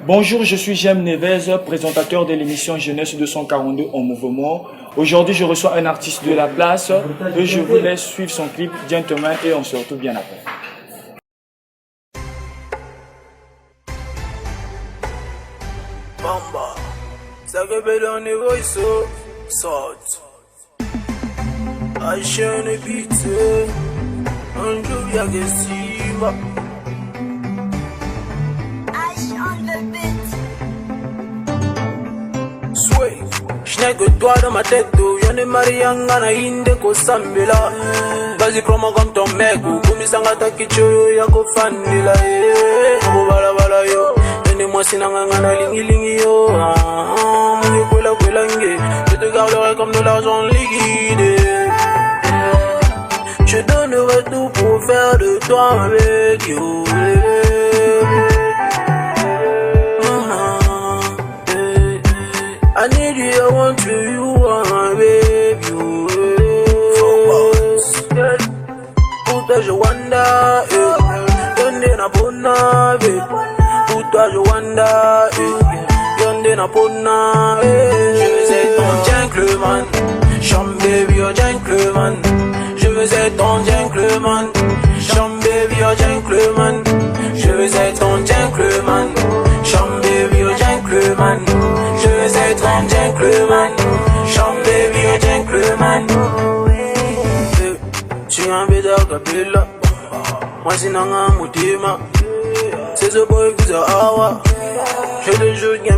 Bonjour, je suis Jem Neves, présentateur de l'émission Jeunesse 242 en mouvement. Aujourd'hui, je reçois un artiste de la place et je vous laisse suivre son clip Gentleman et on se retrouve bien après. Bamba, ça que dans les voices, sort. Aïcha ne bite, un jour y'a que Simba. Sway, j'n'ai que toi dans ma tête, y'en est Marianga na inde ko sambela. Vas-y, prends-moi comme ton mec, ou comme il s'en attaque, y'a ko fandela. Bala bala yo, donne-moi si n'angana lingi lingi yo. Je te garderai comme de l'argent liquide. Je donnerai tout pour faire de toi un mec yo. I need you, I want you are my baby. Pour toi je wanda, yonde na pona, pour toi je wanda, yonde na pona. Je veux être ton gentleman, Sham baby oh gentleman. Je veux être ton gentleman, Sham baby oh gentleman. Je veux être ton gentleman, Sham baby oh gentleman. Je veux être un gentleman, Sham baby oh gentleman. Tu es un bédard capella, moi c'est nanga mutima. C'est ce boy que ça awa, je te jure qu'il y a.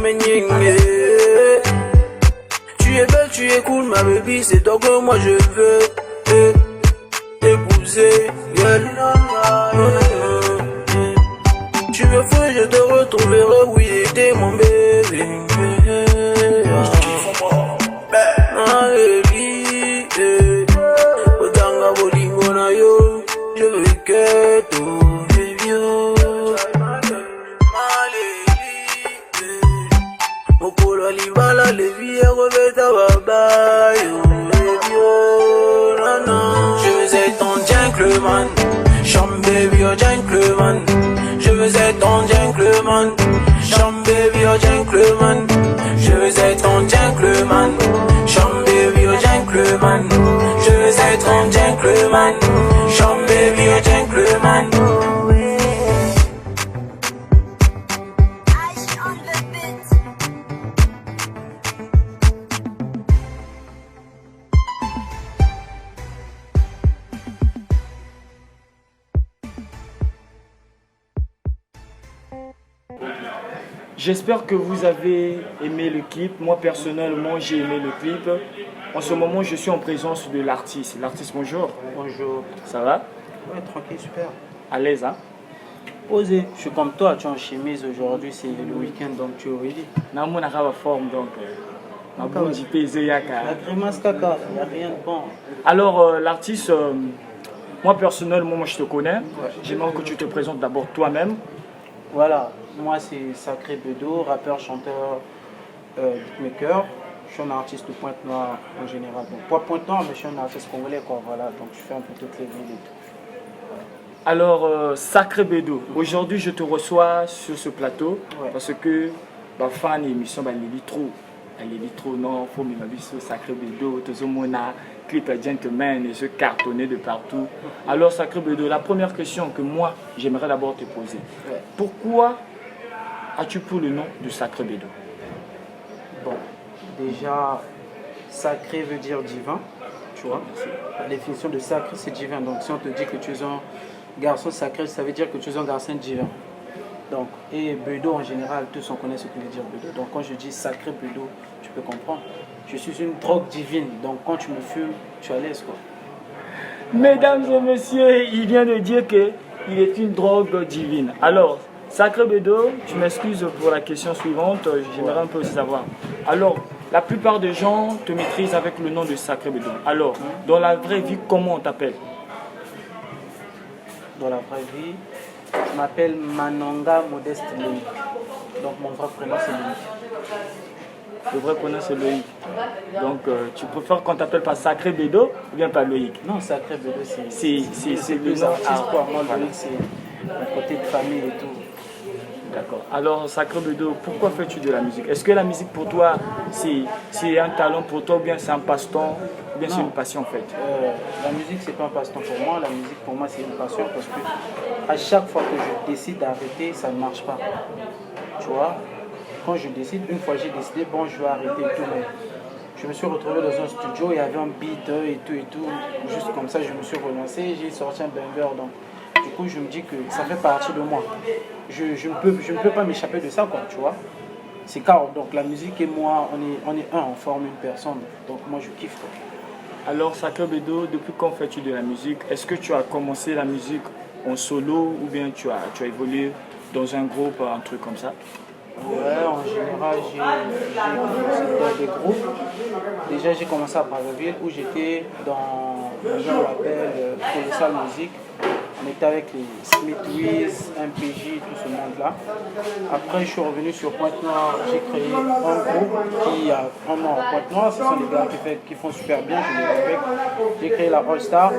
Tu es belle, tu es cool ma baby, c'est toi que moi je veux épouser, girl. Tu me fais, je te retrouverai, oui, t'es mon bébé. Je veux que tout vive. Mokolo libala levi revêta baba yo. Je veux être ton gentleman, Sham baby oh gentleman. Je veux être ton gentleman, Sham baby oh gentleman. Je veux être ton gentleman, Sham baby oh gentleman. Je veux être ton gentleman, Sham baby oh gentleman. J'espère que vous avez aimé le clip. Moi personnellement, j'ai aimé le clip. En ce moment, je suis en présence de l'artiste. L'artiste, bonjour. Bonjour. Ça va? Ouais, tranquille, super. À l'aise, hein? Posé. Je suis comme toi, tu es en chemise aujourd'hui, c'est le week-end, donc tu es ready. Na mon arabe forme donc. Ma bonne JP La Zeyaka. grimace caca, il n'y a rien de bon. Alors l'artiste, moi personnellement, moi je te connais. J'aimerais que tu te présentes d'abord toi-même. Voilà, moi c'est Sacré Bedo, rappeur, chanteur, beatmaker. Je suis un artiste de Pointe-Noire en général. Donc, pas Pointe-Noire, mais je suis un artiste congolais, quoi. Voilà, donc je fais un peu toutes les villes et tout. Alors, Sacré Bedo, aujourd'hui je te reçois sur ce plateau parce que ma fan émission, elle est trop, non, faut me dire sur Sacré Bedo, tout ce monde a clip Gentleman et se cartonner de partout. Alors, Sacré Bedo, la première question que moi j'aimerais d'abord te poser, pourquoi as-tu pris le nom de Sacré Bedo? Bon, déjà, sacré veut dire divin, tu vois. La définition de sacré, c'est divin. Donc, si on te dit que tu es un garçon sacré, ça veut dire que tu es un garçon divin. Donc, et Bedo en général, tous on connaît ce que veut dire Bedo. Donc, quand je dis sacré Bedo, tu peux comprendre. Je suis une drogue divine. Donc, quand tu me fumes, tu es à l'aise, quoi. Mesdames et messieurs, il vient de dire qu'il est une drogue divine. Alors, Sacré Bedo, tu m'excuses pour la question suivante, j'aimerais un peu aussi savoir. Alors, la plupart des gens te maîtrisent avec le nom de Sacré Bedo. Alors, dans la vraie vie, comment on t'appelle? Dans la vraie vie, je m'appelle Manonga Modeste Loïc. Donc, mon vrai prénom, c'est Loïc. Le vrai prénom, c'est Loïc. Donc, tu préfères qu'on t'appelle pas Sacré Bedo ou bien pas Loïc? Non, Sacré Bedo, c'est le plus nom artiste, quoi. Moi, voilà. Loïc, c'est mon côté de famille et tout. D'accord. Alors, Sacré Bédo, pourquoi fais-tu de la musique? Est-ce que la musique pour toi, c'est un talent pour toi, ou bien c'est un passe-temps, ou bien c'est Non. une passion en fait? La musique, c'est pas un passe-temps pour moi. La musique, pour moi, c'est une passion parce que à chaque fois que je décide d'arrêter, ça ne marche pas. Tu vois, quand je décide, une fois j'ai décidé, bon, je vais arrêter et tout, mais je me suis retrouvé dans un studio, il y avait un beat et tout. Juste comme ça, je me suis relancé, j'ai sorti un banger. Donc, du coup, je me dis que ça fait partie de moi. Je ne peux pas m'échapper de ça, quoi, tu vois. C'est car, donc la musique et moi, on est un, on forme une personne. Donc, moi, je kiffe, quoi. Alors, Sacré Bédo, depuis quand fais-tu de la musique? Est-ce que tu as commencé la musique en solo, ou bien tu as évolué dans un groupe, un truc comme ça? Ouais, en général, j'ai commencé dans des groupes. Déjà, j'ai commencé à Brazzaville où j'étais dans un label Colossal Music. On était avec les Smith Wiz, MPJ, tout ce monde-là. Après, je suis revenu sur Pointe-Noire. J'ai créé un groupe qui a un nom à Pointe-Noire. Ce sont des gars qui font super bien, je les respecte. J'ai créé la All Star. On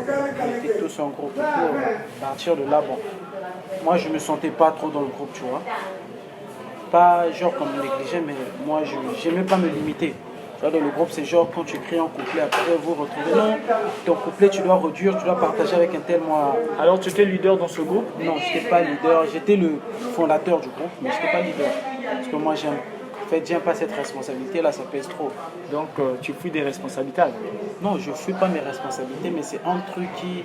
était tous en groupe. Et à partir de là, bon, moi, je ne me sentais pas trop dans le groupe, tu vois. Pas genre comme négligé, mais moi je n'aimais pas me limiter. Tu vois, dans le groupe, c'est genre quand tu crées un couplet, après vous retrouvez. Non, ton couplet, tu dois réduire, tu dois partager avec un tel. Moi, Alors, tu étais leader dans ce groupe? non, je n'étais pas leader, j'étais le fondateur du groupe, mais je n'étais pas leader. Parce que moi, j'aime pas cette responsabilité-là, ça pèse trop. Donc, tu fuis des responsabilités alors? Non, je ne fuis pas mes responsabilités, mais c'est un truc qui,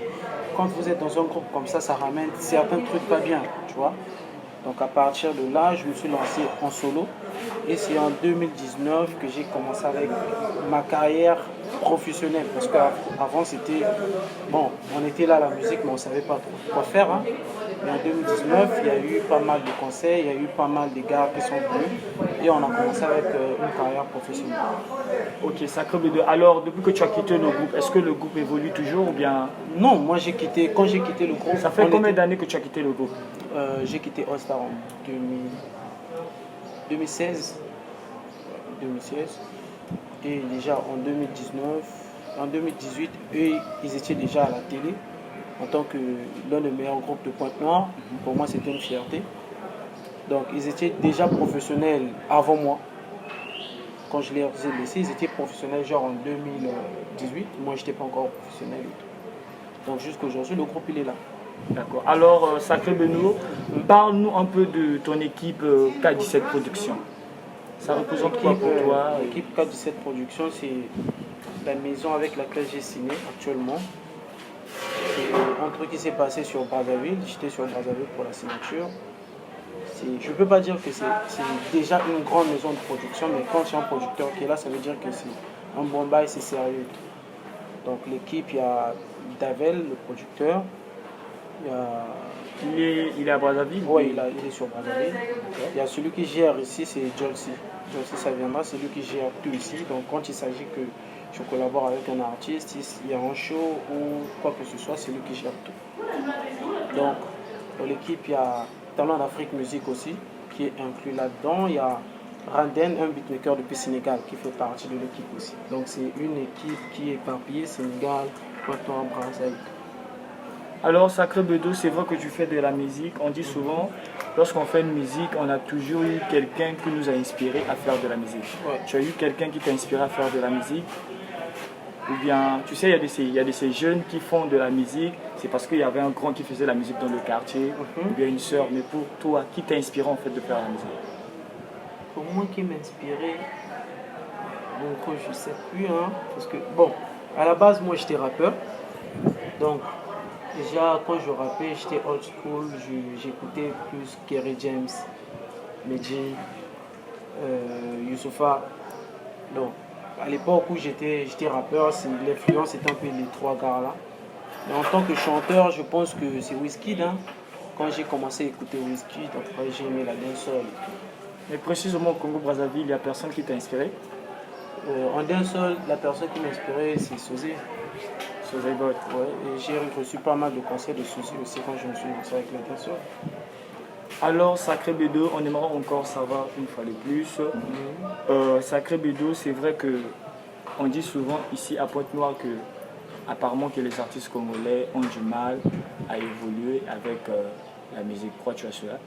quand vous êtes dans un groupe comme ça ramène certains trucs pas bien, tu vois. Donc à partir de là, je me suis lancé en solo. Et c'est en 2019 que j'ai commencé avec ma carrière professionnelle. Parce qu'avant, c'était... Bon, on était là à la musique, mais on ne savait pas trop quoi faire. Hein. Mais en 2019, il y a eu pas mal de conseils, il y a eu pas mal de gars qui sont venus. Et on a commencé avec une carrière professionnelle. Ok, Sacré Bédo. Alors, depuis que tu as quitté le groupe, est-ce que le groupe évolue toujours ou bien... Non, moi quand j'ai quitté le groupe... Ça fait combien d'années que tu as quitté le groupe? J'ai quitté All Star en 2016. Et déjà en 2018, eux, ils étaient déjà à la télé en tant que l'un des meilleurs groupes de Pointe-Noire. Pour moi, c'était une fierté. Donc, ils étaient déjà professionnels avant moi. Quand je les ai laissés, ils étaient professionnels genre en 2018. Moi, je n'étais pas encore professionnel. Donc, jusqu'aujourd'hui, le groupe, il est là. D'accord. Alors, Sacré Bédo, parle-nous un peu de ton équipe K17 Productions. Ça représente quoi pour toi? L'équipe K17 Productions, c'est la maison avec laquelle j'ai signé actuellement. C'est un truc qui s'est passé sur Brazzaville. J'étais sur Brazzaville pour la signature. Je ne peux pas dire que c'est déjà une grande maison de production, mais quand il y a un producteur qui est là, ça veut dire que c'est un bon bail, c'est sérieux. Donc l'équipe, il y a Davel, le producteur. Il est à Brazzaville? Oui, il est sur Brazzaville. Il y a celui qui gère ici, c'est Jolsi. Jolsi, ça viendra, c'est lui qui gère tout ici. Donc quand il s'agit que je collabore avec un artiste, il y a un show ou quoi que ce soit, c'est lui qui gère tout. Donc dans l'équipe, il y a Talent d'Afrique Musique aussi, qui est inclus là-dedans. Il y a Randen, un beatmaker depuis Sénégal, qui fait partie de l'équipe aussi. Donc c'est une équipe qui est éparpillée, Sénégal, Pointe-Noire, Brazzaville. Alors, Sacré Bédo, c'est vrai que tu fais de la musique. On dit souvent, lorsqu'on fait une musique, on a toujours eu quelqu'un qui nous a inspiré à faire de la musique. Ouais. Tu as eu quelqu'un qui t'a inspiré à faire de la musique? Ou bien, tu sais, il y a de ces jeunes qui font de la musique, c'est parce qu'il y avait un grand qui faisait la musique dans le quartier, ou bien une sœur. Mais pour toi, qui t'a inspiré en fait de faire la musique? Pour moi, qui m'a inspiré, donc je ne sais plus, hein, parce que, bon, à la base, moi j'étais rappeur. Donc, déjà, quand je rappais, j'étais old school, j'écoutais plus Kerry James, Medjay, Youssoupha. Donc, à l'époque où j'étais rappeur, l'influence était un peu les trois gars là. Mais en tant que chanteur, je pense que c'est Wizkid. Hein. Quand j'ai commencé à écouter Wizkid, après j'ai aimé la dancehall. Mais précisément au Congo-Brazzaville, il n'y a personne qui t'a inspiré? En dancehall, la personne qui m'a inspiré, c'est Sosé. Sosé Bot. Ouais, et j'ai reçu pas mal de conseils de Sosé aussi quand je me suis lancé avec la dancehall. Alors, Sacré Bédo, on aimerait encore savoir une fois de plus. Sacré Bédo, c'est vrai que on dit souvent ici à Pointe-Noire que apparemment que les artistes congolais ont du mal à évoluer avec la musique. Pourquoi tu as cela?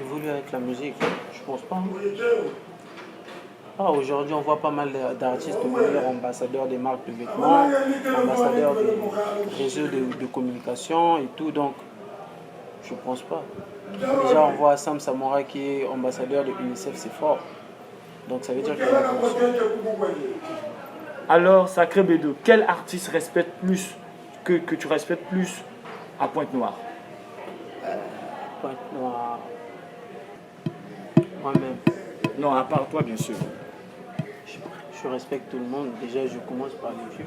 Évolue avec la musique, je pense pas. Hein. Ah, aujourd'hui, on voit pas mal d'artistes devenir ambassadeurs des marques de vêtements, ambassadeurs des réseaux de communication et tout, donc je pense pas. Déjà, on voit Sam Samoura qui est ambassadeur de UNICEF, c'est fort. Donc ça veut dire qu'il y a une évolution. Alors, Sacré Bédo, quel artiste respecte plus, que tu respectes plus à Pointe-Noire? Pointe-Noire. Moi-même. Non, à part toi, bien sûr. Je respecte tout le monde. Déjà, je commence par les vieux.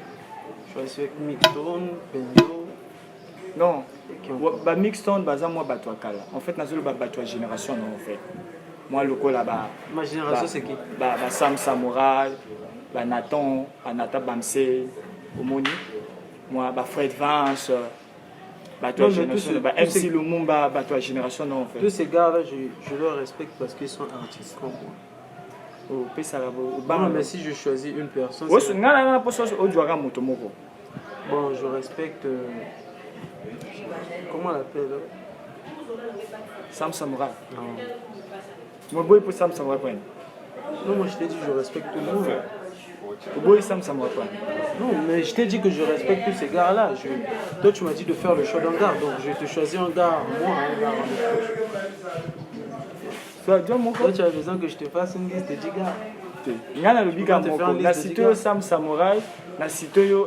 Je respecte Mixtone, Benzo. Non, bah Mixton, bah ça moi battu kala. En fait, nazo ba battu génération non en fait. Moi le là bas. Ma génération c'est qui? Bah Sam Samouraï, bah Nathan, Anata Bamse, Omoni. Moi bah Fred Vance, battu génération. Bah MC Lumumba, battu génération non en fait. Tous ces gars là, je leur respecte parce qu'ils sont artistes comme moi. Oh, Pesarabo. Non, mais si je choisis une personne. Ouais, c'est ngana pour ça au Douara Motomoko. Bon, je respecte. Comment on l'appelle? Sam Samouraï. Non. Moi, boy pour Sam Samouraï. Non, moi je t'ai dit je respecte tout le monde. Boy Sam Samouraï. Non, mais je t'ai dit que je respecte tous ces gars-là. Toi, tu m'as dit de faire le choix d'un gars, donc je vais te choisir un gars, moi, un gars. Toi, tu as besoin que je te fasse une liste de 10 gars. Ngana le biga moko na cité Sam Samouraï, na cité yo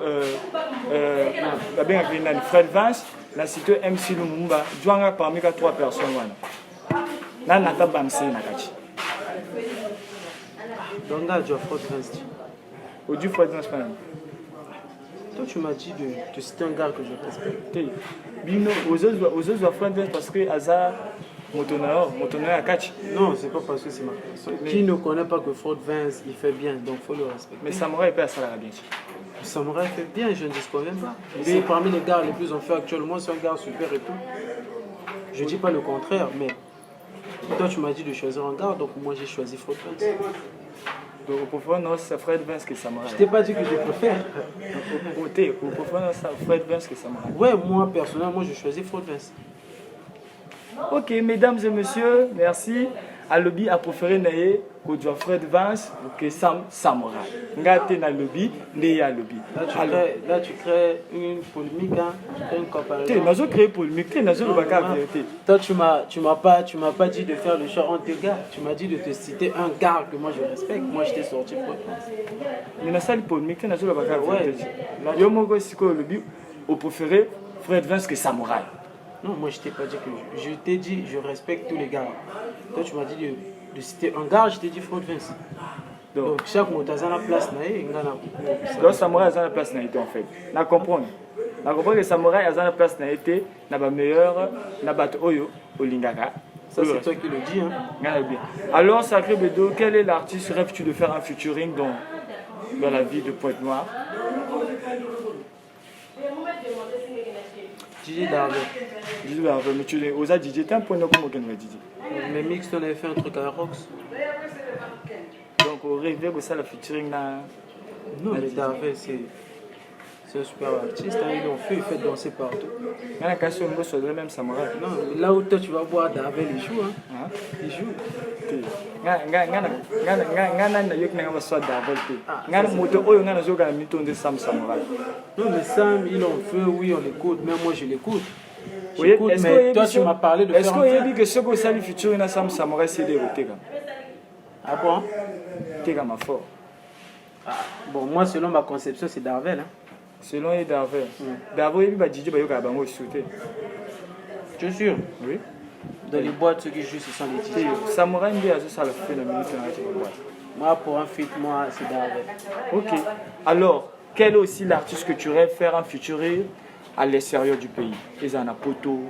Fred Vance, na cité MC Lumumba, Djwanga parmi les 3 personnes wana. Na Nata Bamse na kati. Donc là, tu as Fred Vance. Odu Fred Vance quand même. Toi, tu m'as dit de citer un gars que je respecte. Bino aux autres Fred Vance parce que Aza Motonao à Kachi. Non, c'est pas parce que c'est ma personne. Qui ne connaît pas que Ford Vance, il fait bien, donc il faut le respecter. Mais Samouraï peut ça bien. Samouraï fait bien, je ne dis quand même pas. C'est parmi les gars les plus en fait actuellement, c'est un gars super et tout. Je dis pas le contraire, mais toi tu m'as dit de choisir un gars, donc moi j'ai choisi Ford Vance. Donc au profond, non, c'est Fred Vance que Samouraï. Je t'ai pas dit que je préfère. Au profond, c'est Fred Vance que Samouraï. Ouais, moi personnellement, je choisis Ford Vance. Ok, mesdames et messieurs, merci. À lobby a préféré naé que Fred Vance que Sam Samouraï. Ngate na lobby, né à lobby. Là tu crées une polémique, hein, tu crées une comparaison. Tu n'as créé polémique, tu n'as pas vérité. Toi tu m'as pas dit de faire le choix entre deux gars. Tu m'as dit de te citer un gars que moi je respecte. Moi je t'ai sorti Fred Vance. Mais dans cette polémique, tu n'as pas vérité. Yo moko siko lobby au préféré Fred Vance que Samouraï. Non, moi je t'ai pas dit que je t'ai dit je respecte tous les gars. Toi tu m'as dit de citer un gars, je t'ai dit Fred Vance. Donc chaque mot a la place donc Samouraï a la place en fait. Na comprendre. Na comprendre que Samouraï a la place na ba meilleur na bat oyo olingaka. Ça c'est toi qui le dis hein. Alors Sacré Bédo, quel est l'artiste rêves-tu de faire un featuring dans la vie de Pointe-Noire? DJ Darvel. DJ Darvel, mais tu es aux DJ, t'es un point de comment on DJ. Mais Mix, on avait fait un truc à Rox. Donc au rêve que ça le featuring là. Non, mais Darvel c'est un super artiste, hein, il fait danser partout. Il y a un cas sur le même Samouraï. Non, mais là où toi tu vas voir Darvel, il joue. Hein. Il joue. Non, mais Sam, il en veut, oui, on l'écoute, même moi je l'écoute. Oui, mais toi tu m'as parlé de est-ce qu'il dit que ce que ça lui featuring dans Sam Samouraï c'est des rotés? Ah bon? T'es comme un fort. Bon, moi selon ma conception, c'est Darvel. Hein. Selon les Darvel. Darvel, il va DJ, il va y sauter. Tu es sûr? Oui. Dans les boîtes, ceux qui jouent, ce sont les DJ. Samouraï, il a ça le fait la minute. Moi, pour un feat, moi, c'est Darvel. Ok. Alors, quel est aussi l'artiste que tu rêves faire un featuring à l'extérieur du pays? Ils en ont Poto.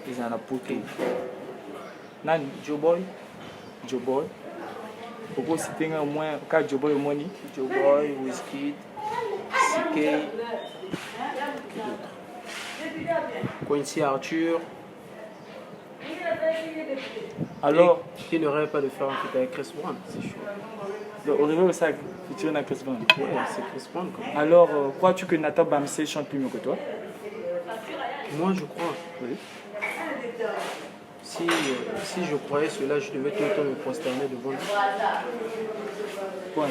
Ils en ont Poto. Nani? Joe Boy. Joe Boy. Pourquoi c'était au moins quand Joe Boy au moins? Joe Boy, Wizkid, CK. Quincy Arthur. Alors, et qui ne rêve pas de faire un feat avec Chris Brown, c'est chaud. donc, au niveau de ça, tu es Chris Brown. Ouais, c'est Chris Brown quoi. Alors, crois-tu que Nathan Bamsey chante plus mieux que toi? Moi je crois. Oui. Si je croyais cela, je devais tout le temps me prosterner devant lui. Point.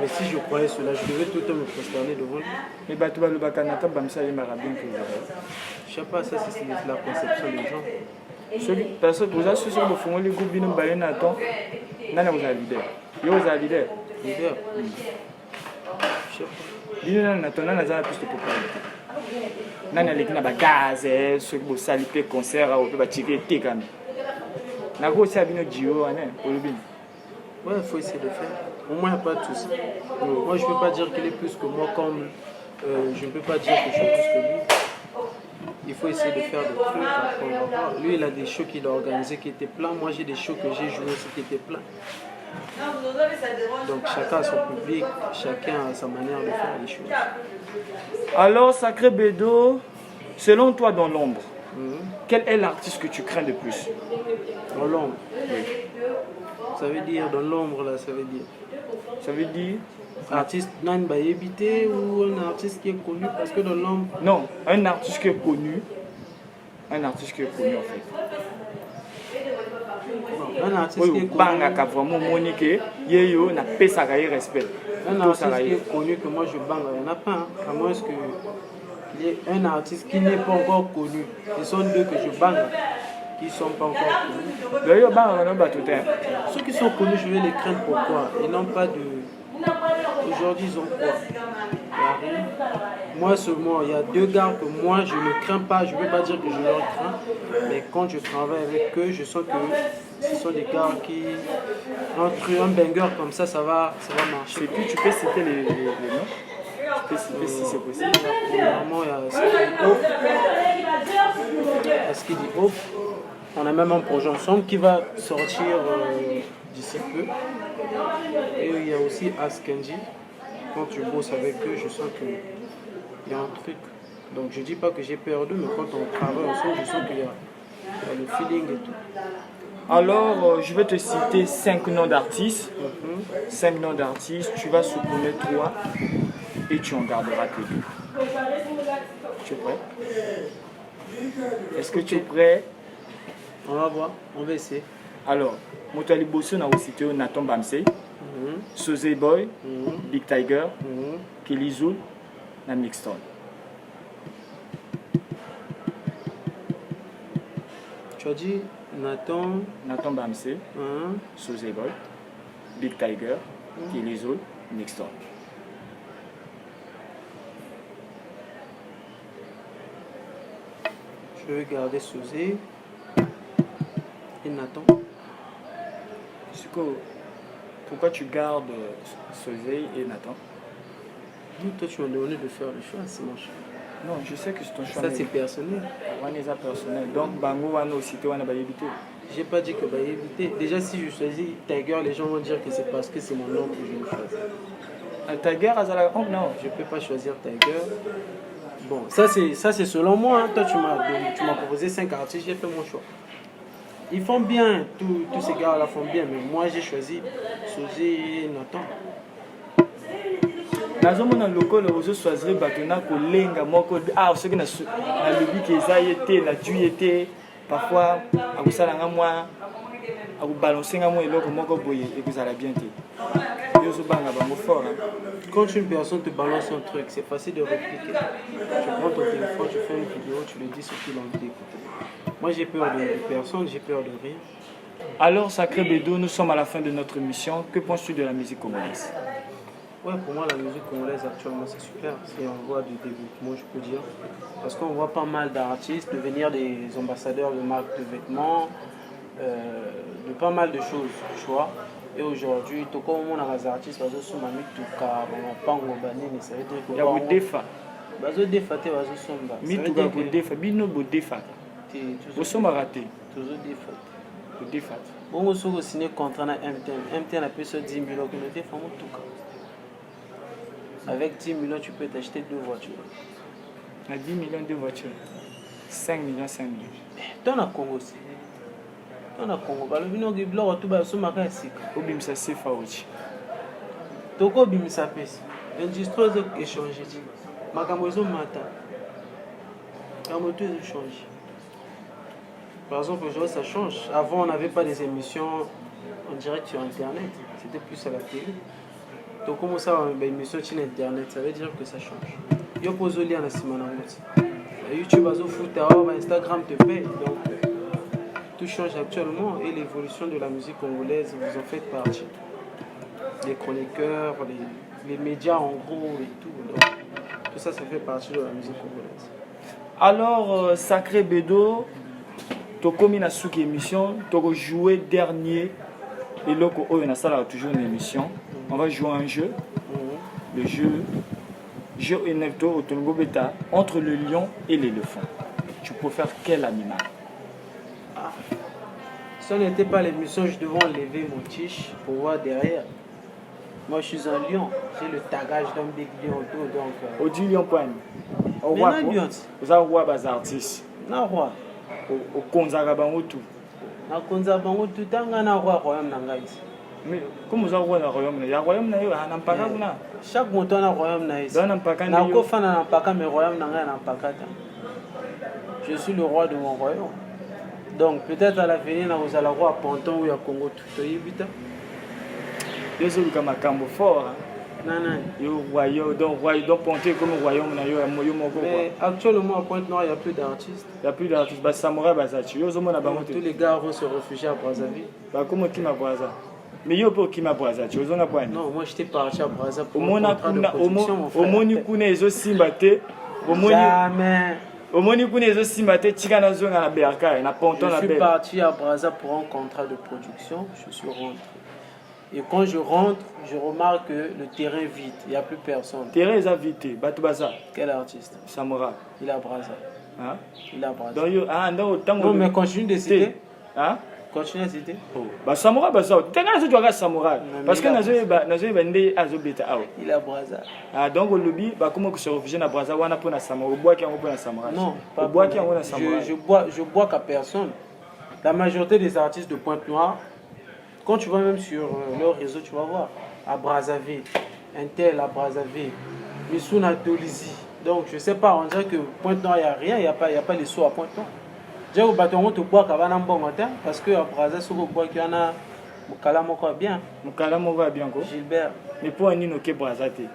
Mais si je croyais cela, je devais tout le temps me prosterner devant lui. Mais bah, tu vas le baka Nathan Bamsey, il m'a bien que Je sais pas, ça c'est la conception des gens. parce que vous avez su que vous avez le groupe Bino Baye Nathan, nana vous avez leader. Yo vous avez leader. Leader. Je sais pas. Bino Nathan, nana zana plus de popularité. Nana leki na ba gaz, ceux qui bossent à l'IP concert, ou peut tirer té quand même. Nako aussi a Bino Gio, pour le bin. Ouais, il faut essayer de faire. Au moins, il n'y a pas de souci. Moi, je ne peux pas dire qu'il est plus que moi, comme je ne peux pas dire que je suis plus que lui. Il faut essayer de faire des trucs. Après, on va voir. Lui, il a des shows qu'il a organisés qui étaient pleins. Moi, j'ai des shows que j'ai joués aussi qui étaient pleins. Donc, chacun a son public, chacun a sa manière de faire les choses. Alors, Sacré Bédo, selon toi dans l'ombre, quel est l'artiste que tu crains de plus? Dans l'ombre. Ça veut dire, dans l'ombre, là, ça veut dire. Ça veut dire Artiste nan ba éviter ou un artiste qui est connu parce que dans l'ombre. non, un artiste qui est connu. Un artiste qui est connu en fait. Non, un artiste qui est connu. Banga vraiment monique, yeyo na pesa gaï respect. Un artiste qui est connu que moi je bang, il n'y en a pas. Hein. À moins qu'il y ait un artiste qui n'est pas encore connu. Ce sont deux que je bang qui ne sont pas encore connus. D'ailleurs, banga non tout Ceux qui sont connus, je vais les craindre pourquoi. Ils n'ont pas de. Aujourd'hui, ils ont quoi? Il n'y a rien. Moi seulement, il y a deux gars que moi je ne crains pas. Je ne veux pas dire que je leur crains. Mais quand je travaille avec eux, je sens que ce sont des gars qui. Un banger comme ça, ça va marcher. Et puis tu peux citer les noms. Tu peux citer si c'est possible. Premièrement, il y a ce qu'il dit Hope. On a même un projet ensemble qui va sortir d'ici peu. Et il y a aussi Askenji. Quand tu bosses avec eux, je sens qu'il y a un truc. Donc je dis pas que j'ai peur d'eux, mais quand on travaille ensemble, je sens qu'il y a le feeling et tout. Alors, je vais te citer 5 noms d'artistes. 5 noms d'artistes, tu vas supprimer 3 et tu en garderas que 2. Tu es prêt? Est-ce que tu es prêt? On va voir, on va essayer. Alors, Motali Bosso, on a aussi cité Nathan Bamsey, Sosé Boy, Big Tiger, Kelly Zoul, et Mixton. Tu as dit Nathan Bamsey, Sosé Boy, Big Tiger, Kelly Zoul, Mixton. Je vais garder Sosé et Nathan. Pourquoi tu gardes Sosé et Nathan? Toi, tu m'as demandé de faire le choix, c'est mon choix. Non, je sais que c'est ton choix. Ça, c'est personnel. On est personnel. Donc, Bango, on a aussi été éviter. J'ai pas dit que bah éviter. Déjà, si je choisis Tiger, les gens vont dire que c'est parce que c'est mon nom que je le choisis. Tiger, oh non. Je peux pas choisir Tiger. Bon, ça c'est selon moi. Hein. Toi, tu m'as proposé 5 artistes, j'ai fait mon choix. Ils font bien, tous ces gars-là font bien, mais moi j'ai choisi Sosé et Nathan. nazomona lokola ozochoisir bato na kolenga moko soki nalobi ke eza ye te natui ye te parfois akosalanga mwa akobalancenga mwa eloko moko boye ekozala bien te yo ozobanga bango fort. Quand une personne te balance un truc, c'est facile de répliquer. Tu prends ton téléphone, tu fais une vidéo, tu le dis ce qu'il a envie d'écouter. Moi j'ai peur de personne, j'ai peur de rien. Alors Sacré Bédo, nous sommes à la fin de notre émission. Que penses-tu de la musique congolaise? Ouais, pour moi la musique congolaise actuellement c'est super. C'est en voie de développement, je peux dire. Parce qu'on voit pas mal d'artistes devenir des ambassadeurs de marques de vêtements, de pas mal de choses, tu vois. Et aujourd'hui, tout comme on a des artistes, ils sont mituka, pango banini, ça veut dire que ya bodefa bazo defa te bazo somba. mituka bodefa bino bodefa bosomba raté toujours defa. Bodefa. Bon, si vous signez contrat na MTN a plus de 10 millions que nous défend tout cas. Avec 10 millions, tu peux t'acheter 2 voitures. À 10 millions de voitures. 5 millions, 5 millions. Dans la Congo aussi. On a Congo. Le vino qui bloque tout bas, sous ma caisse. Obimisa sefa ochi. Toko bimisa pesi. L'industrie a échangé. Ma camoison mata. La moto a changé. Par exemple, aujourd'hui, ça change. Avant, on n'avait pas des émissions en direct sur Internet. C'était plus à la télé. Donc, comment ça, une émission sur Internet, ça veut dire que ça change. Il y a posé lien à la semaine. YouTube, Instagram te paye. Donc, tout change actuellement et l'évolution de la musique congolaise, vous en faites partie. Les chroniqueurs, les médias en gros et tout. Donc, tout ça, ça fait partie de la musique congolaise. Alors, Sacré Bédo, tu as commis une émission, tu as joué dernier. Et là, on a toujours une émission. On va jouer un jeu. Le jeu Enecto Otongo Beta entre le lion et l'éléphant. Tu préfères quel animal? Si ce n'était pas l'émission, je devais enlever mon tige pour voir derrière. Moi, je suis un lion. J'ai le tagage d'un big lion autour. Donc, au du lion point. Au roi. Vous avez roi des artistes. Non, roi. Au Konzaga Bangotu. Na Konzaga Bangotu, tanga na roi royaume nangaïs. Mais comme vous avez roi dans le royaume, il y a royaume na yo, na mpaka kuna. Chaque montant na royaume naïs. Dans na mpaka na ko fana na mpaka mais royaume nangaïs na mpaka ta. Je suis le roi de mon royaume. Donc peut-être à l'avenir nous allons roi Ponton ou ya Congo tout yibita. Yo zo comme makambo fort. Non. Yo royaume donc Ponton comme royaume na yo yo moko. Mais actuellement à Pointe-Noire il n'y a plus d'artistes. Il n'y a plus d'artistes. Bah samouraï bazachi. Yo zo mona bango tous les gars vont se réfugier à Brazzaville. Bah comment qui m'a Brazza? Mais yo pour qui m'a Brazza? Tu ozonga point. Non, moi j'étais parti à Brazzaville pour au moni kuna ezo simbate. Jamais. Au moni kuna ezo simbate tika na zonga na berka na Ponton na belle. Je suis parti à Brazzaville pour un contrat de production. Je suis rentré. Et quand je rentre, je remarque que le terrain est vide, il n'y a plus personne. Le terrain est vide, Batubaza. Quel artiste? Samouraï. Il a Brazzaville. Hein? Il a Brazzaville. Non, mais continue de citer. Hein? Continue à citer. Oh. Bah, Samouraï, bah, ça. Tu as Samouraï. Parce que il a Brazzaville. Ah, donc, au lobby, bah, comment se réfugier dans Brazzaville, on a pour Samouraï. Au bois qui a Samouraï. Non, pas au bois qui a Samouraï. Je bois qu'à personne. La majorité des artistes de Pointe-Noire, quand tu vas même sur leur réseau, tu vas voir à Brazzaville, Intel à Brazzaville, Missouna Tolizi. Donc je sais pas, on dirait que Pointe-Noire, il n'y a rien, il n'y a pas les sous à Pointe-Noire. J'ai au bâton, on te boit qu'à un bon matin, parce qu'à Brazzaville, on boit qu'il y en a Moukalamoko bien. Moukalamoko bien, quoi. Gilbert. Mais pour un nino qui est Brazzaville.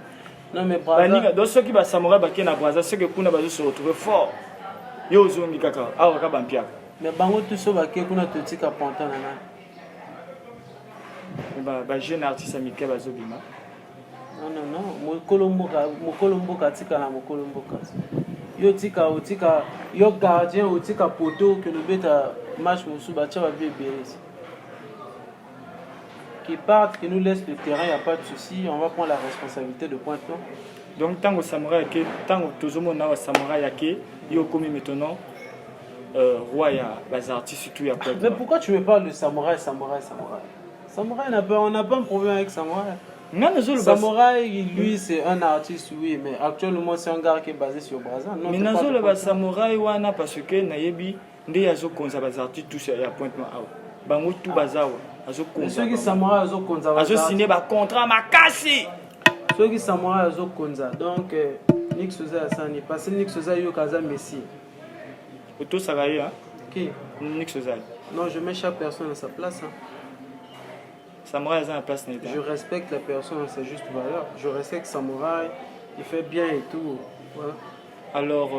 Non, mais Brazzaville. Dans ceux qui va Samouraï, qui est à Brazzaville, ceux qui se retrouver fort. Yo, Zomi Kaka, Aoka Bampia. Mais Bango, tout ça, qui est à Tika Ponton. Bah, jeune artiste amical bazobima. Non. Mokolombo katika na Mokolombo kasi. Yo tika yo gardien ou tika poto que le bêta match musu batia ba bébé. Qui partent, qui nous laissent le terrain, il n'y a pas de souci, on va prendre la responsabilité de Pointe-Noire. Donc tant que samouraï que tant que tout le monde a samouraï que yo comme maintenant roi ya bas artiste surtout ya Pointe-Noire. Mais pourquoi tu me parles de samouraï? Samouraï, on n'a pas un problème avec Samouraï. Samouraï, lui, c'est un artiste, oui, mais actuellement, c'est un gars qui est basé sur Brazzaville. Mais nazo le Samouraï, wana parce que nayebi nde yazo konza bas artiste tout ya Pointe-Noire. Bango tout bazawa. Azo konza. Ceux qui Samouraï azo konza. Azo signé ba contrat makasi. Ceux qui Samouraï azo konza. Donc Nick Souza Asani, parce que Nick Souza yo kaza Messi. Auto Sagaye, hein? Qui? Nick Souza. Non, je mets chaque personne à sa place. Hein. Samouraï a une place. Je respecte la personne à sa juste valeur. Je respecte Samouraï, il fait bien et tout. Voilà. Alors,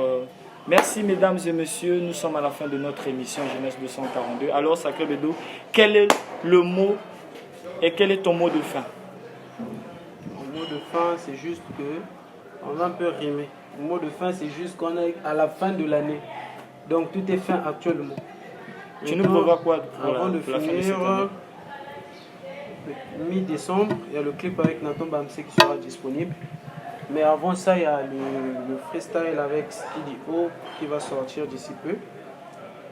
merci mesdames et messieurs, nous sommes à la fin de notre émission Jeunesse 242. Alors, Sacré Bédo, quel est le mot et quel est ton mot de fin? Mon mot de fin, c'est juste que, on va un peu rimer. Mon mot de fin, c'est juste qu'on est à la fin de l'année. Donc, tout est fin actuellement. Tu nous prévois quoi avant de finir, mi-décembre, il y a le clip avec Nathan Bamsé qui sera disponible. Mais avant ça, il y a le freestyle avec Skiddy O qui va sortir d'ici peu.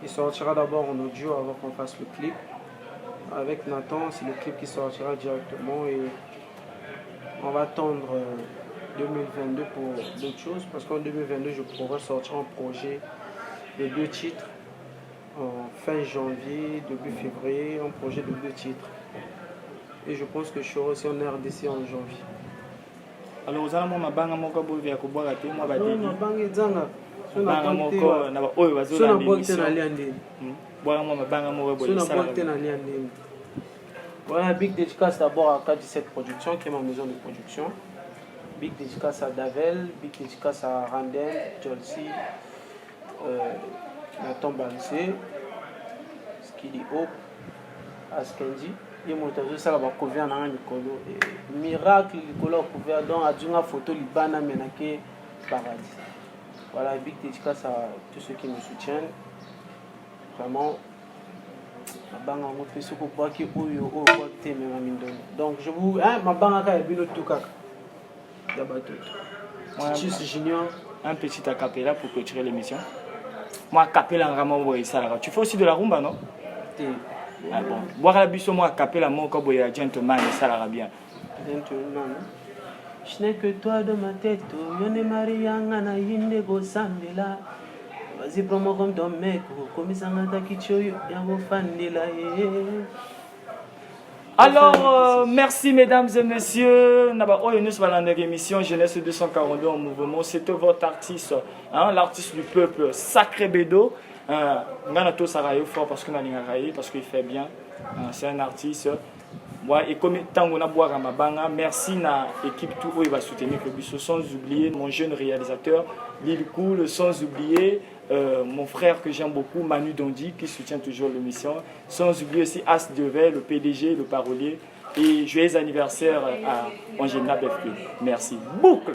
Il sortira d'abord en audio avant qu'on fasse le clip. Avec Nathan, c'est le clip qui sortira directement et on va attendre 2022 pour d'autres choses parce qu'en 2022, je pourrais sortir un projet de 2 titres en fin janvier, début février, un projet de 2 titres. Et je pense que je serai aussi en RDC en janvier. Alors, vous allez me banga moko bovi ya kubwa kate moi ba Non, début. ma banque zanga. Banga moko na ba oyo bazo So la na boite émission. na liande. Bwana moi banga moko So boy na ça. boite na liande. Voilà, big dédicace d'abord à K17 Productions, qui est ma maison de production. Big dédicace à Davel, big dédicace à Randel, Jolsi, Nathan Balsé, Skilly Hope, Askendi. Il y a monté ça là bas couvert dans un écolo et miracle l'écolo couvert donc a dû une photo libana menake paradis. Voilà, big dédicace à tous ceux qui me soutiennent. Vraiment mabanga ngo pe soko baki oyo o kwa te me mamindo. Donc je vous mabanga ka bino tout kaka. Ya bato. Titus Junior, Un petit acapella pour clôturer l'émission. Moi acapella vraiment boy ça là. Tu fais aussi de la rumba non? Ah bon. Boire la biso moi acapella moko boy gentleman ça là bien. Gentleman. Je n'ai que toi dans ma tête, yone Marianga na yinde go sandela. Vas-y prends-moi comme ton mec, comme ça ngata kichoyo ya go fandela. Alors, merci mesdames et messieurs. Nous sommes dans l'émission Jeunesse 242 en mouvement. C'était votre artiste, l'artiste du peuple, Sacré Bédo. Nganato Sarayo fort parce qu'il fait bien. C'est un artiste. Et comme tant qu'on a boire à Mabanga, merci à l'équipe tout qui va soutenir le bus, sans oublier mon jeune réalisateur Lil Cool, sans oublier mon frère que j'aime beaucoup, Manu Dondi, qui soutient toujours l'émission, sans oublier aussi As Devel, le PDG, le parolier, et joyeux anniversaire à Angela Befke. Merci beaucoup.